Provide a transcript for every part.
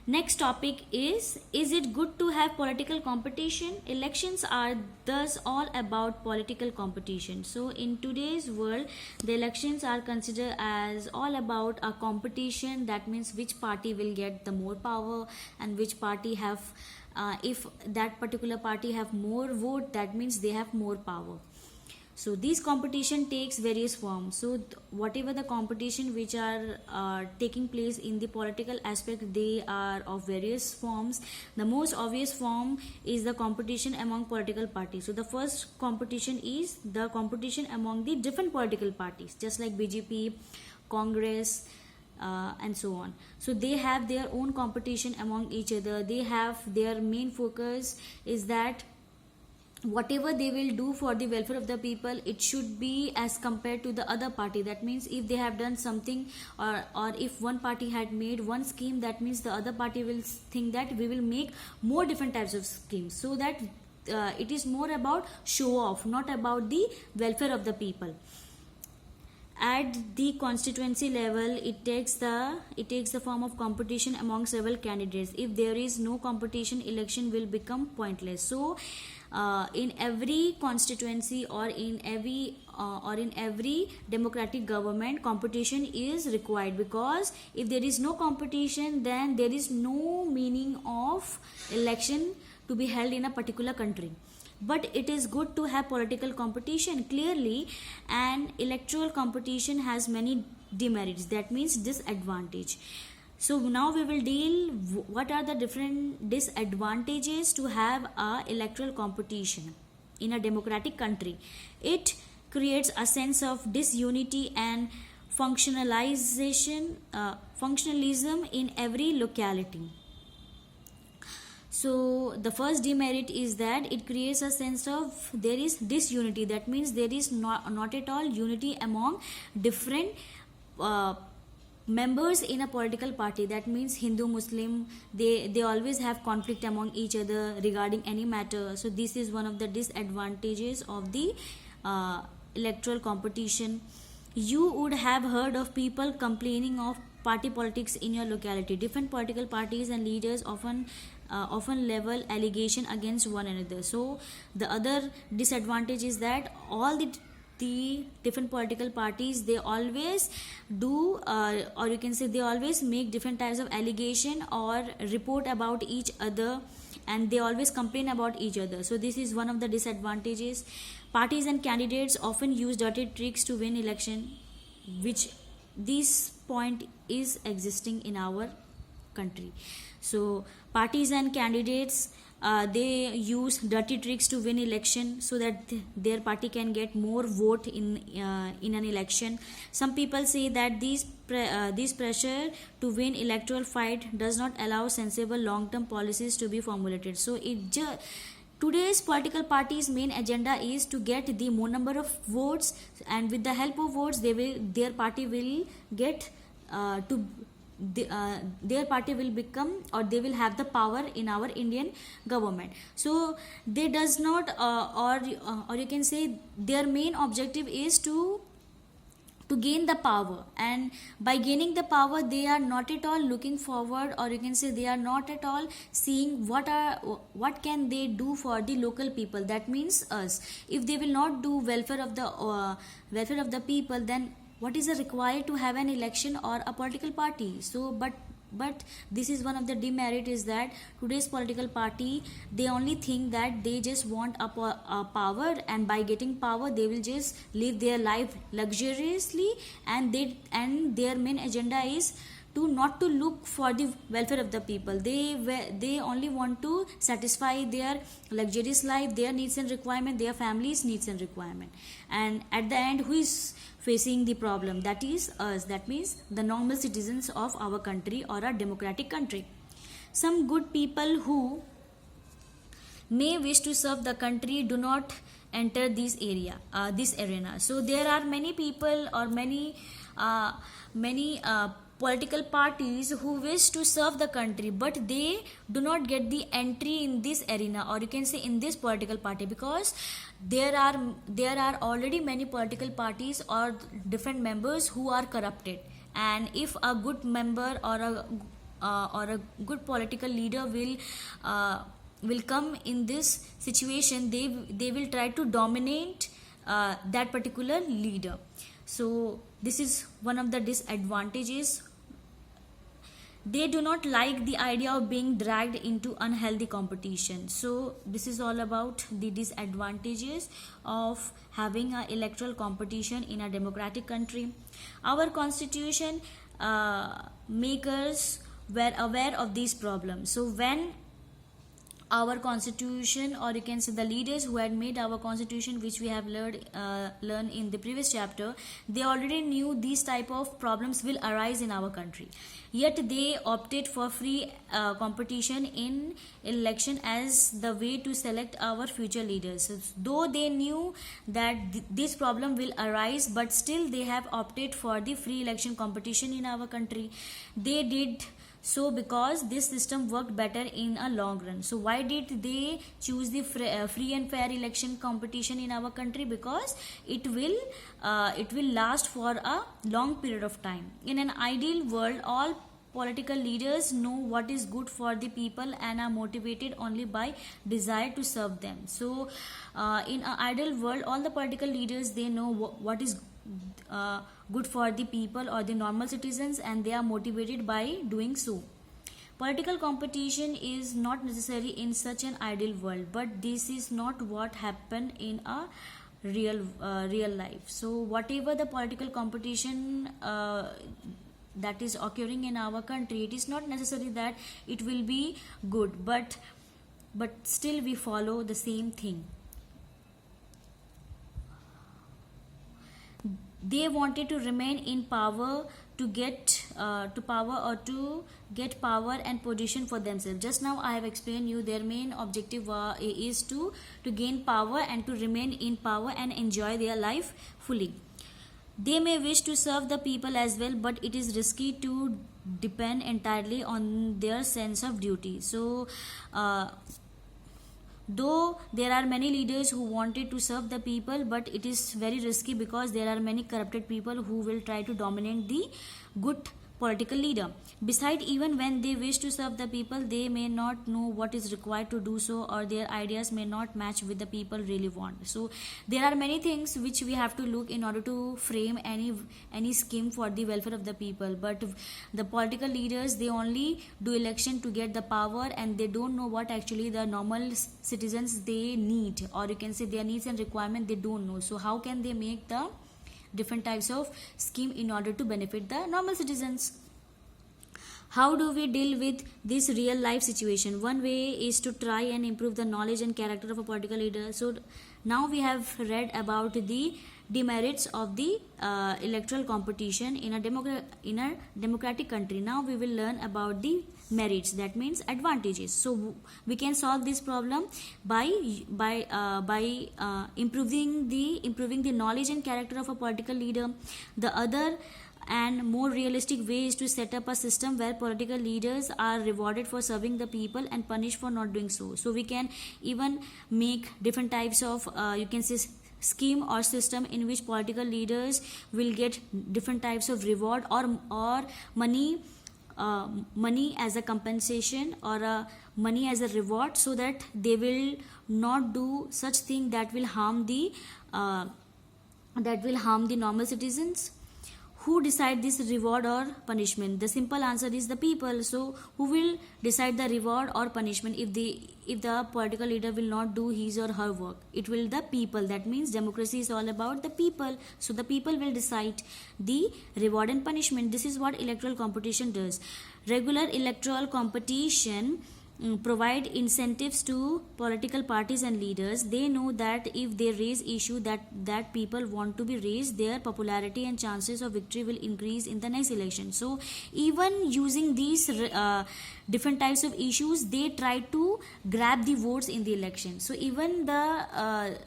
Next topic is it good to have political competition? Elections are thus all about political competition. So in today's world, the elections are considered as all about a competition. That means which party will get the more power and which party have, if that particular party have more vote, that means they have more power. So these competition takes various forms. So whatever the competition which are taking place in the political aspect, they are of various forms. The most obvious form is the competition among political parties. So the first competition is the competition among the different political parties, just like BJP, Congress, and so on. So they have their own competition among each other. They have their main focus is that whatever they will do for the welfare of the people, it should be as compared to the other party. That means if they have done something, or if one party had made one scheme, that means the other party will think that we will make more different types of schemes, so that it is more about show off, not about the welfare of the people. At the constituency level, it takes the form of competition among several candidates. If there is no competition, election will become pointless. So in every constituency or in every democratic government, competition is required, because if there is no competition, then there is no meaning of election to be held in a particular country. But it is good to have political competition clearly, and electoral competition has many demerits, that means disadvantage. So now we will deal what are the different disadvantages to have a electoral competition in a democratic country. It creates a sense of disunity and functionalism in every locality. So the first demerit is that it creates a sense of there is disunity. That means there is not at all unity among different members in a political party. That means Hindu, Muslim, they always have conflict among each other regarding any matter. So this is one of the disadvantages of the electoral competition. You would have heard of people complaining of party politics in your locality. Different political parties and leaders often level allegation against one another. So the other disadvantage is that all the different political parties, they always do or you can say they always make different types of allegation or report about each other, and they always complain about each other. So this is one of the disadvantages. Parties and candidates often use dirty tricks to win election, which this point is existing in our country. So parties and candidates, they use dirty tricks to win election, so that their party can get more vote in an election. Some people say that this pressure to win electoral fight does not allow sensible long-term policies to be formulated. So today's political party's main agenda is to get the more number of votes, and with the help of votes, their party will get their party will become, or they will have the power in our Indian government. So they does not or you can say their main objective is to gain the power, and by gaining the power, they are not at all looking forward, or you can say they are not at all seeing what can they do for the local people. That means us. If they will not do welfare of the people, then what is required to have an election or a political party? So but this is one of the demerit, is that today's political party, they only think that they just want a power, and by getting power they will just live their life luxuriously, and their main agenda is to not to look for the welfare of the people. They only want to satisfy their luxurious life, their needs and requirement, their families needs and requirement, and at the end, who is facing the problem? That is us. That means the normal citizens of our country or a democratic country. Some good people who may wish to serve the country do not enter this arena. So there are many people or many political parties who wish to serve the country, but they do not get the entry in this arena, or you can say in this political party, because there are already many political parties or different members who are corrupted. And if a good member or or a good political leader will come in this situation, they will try to dominate that particular leader. So this is one of the disadvantages. They do not like the idea of being dragged into unhealthy competition. So this is all about the disadvantages of having an electoral competition in a democratic country. Our constitution makers were aware of these problems. So when our constitution, or you can say the leaders who had made our constitution, which we have learned in the previous chapter, they already knew these type of problems will arise in our country, yet they opted for free competition in election as the way to select our future leaders. So, though they knew that this problem will arise, but still they have opted for the free election competition in our country. They did so because this system worked better in a long run. So why did they choose the free and fair election competition in our country? Because it will last for a long period of time. In an ideal world, all political leaders know what is good for the people and are motivated only by desire to serve them. So in an ideal world, all the political leaders, they know what is good for the people or the normal citizens, and they are motivated by doing so. Political competition is not necessary in such an ideal world, but this is not what happened in a real life. So whatever the political competition that is occurring in our country, it is not necessary that it will be good, but still we follow the same thing. They wanted to remain in power to get power and position for themselves. Just now I have explained you their main objective is to gain power and to remain in power and enjoy their life fully. They may wish to serve the people as well, but it is risky to depend entirely on their sense of duty. So though there are many leaders who wanted to serve the people, but it is very risky because there are many corrupted people who will try to dominate the good political leader. Besides, even when they wish to serve the people, they may not know what is required to do so, or their ideas may not match with the people really want. So there are many things which we have to look in order to frame any scheme for the welfare of the people. But the political leaders, they only do election to get the power, and they don't know what actually the normal citizens they need, or you can say their needs and requirement they don't know. So how can they make the different types of scheme in order to benefit the normal citizens? How do we deal with this real life situation? One way is to try and improve the knowledge and character of a political leader. So now we have read about the demerits of the electoral competition in a democratic country. Now we will learn about the merits, that means advantages. So we can solve this problem by improving the knowledge and character of a political leader. The other and more realistic way is to set up a system where political leaders are rewarded for serving the people and punished for not doing so. So we can even make different types of you can say scheme or system in which political leaders will get different types of reward or money as a compensation, or money as a reward, so that they will not do such thing that will harm the normal citizens. Who decide this reward or punishment? The simple answer is the people. So who will decide the reward or punishment if the political leader will not do his or her work? It will the people. That means democracy is all about the people. So the people will decide the reward and punishment. This is what electoral competition does. Regular electoral competition provide incentives to political parties and leaders. They know that if they raise issue that people want to be raised, their popularity and chances of victory will increase in the next election. So even using these different types of issues, they try to grab the votes in the election. So even the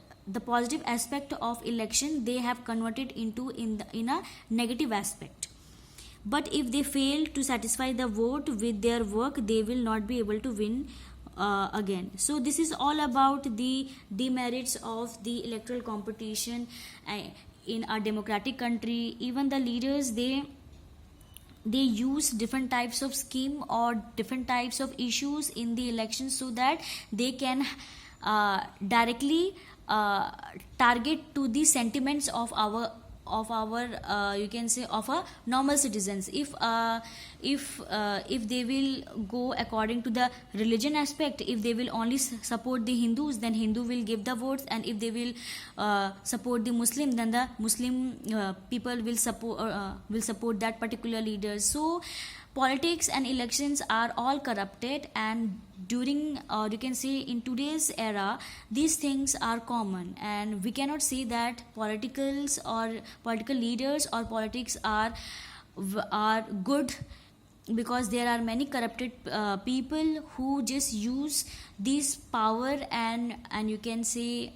positive aspect of election, they have converted into in a negative aspect. But if they fail to satisfy the vote with their work, they will not be able to win again. So this is all about the demerits of the electoral competition in a democratic country. Even the leaders, they they use different types of scheme or different types of issues in the elections so that they can directly target to the sentiments of our you can say of a normal citizens. If they will go according to the religion aspect, if they will only support the Hindus, then Hindu will give the votes, and if they will support the Muslim, then the Muslim people will support that particular leader. So politics and elections are all corrupted, and during or you can say in today's era these things are common, and we cannot say that politicals or political leaders or politics are good, because there are many corrupted people who just use this power, and you can say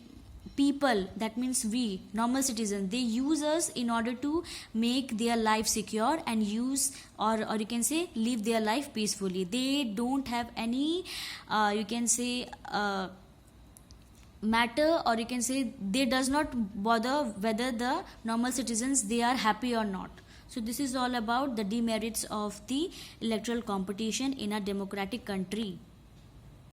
people, that means we normal citizens, they use us in order to make their life secure and use or you can say live their life peacefully. They don't have any you can say matter, or you can say they does not bother whether the normal citizens they are happy or not. So this is all about the demerits of the electoral competition in a democratic country.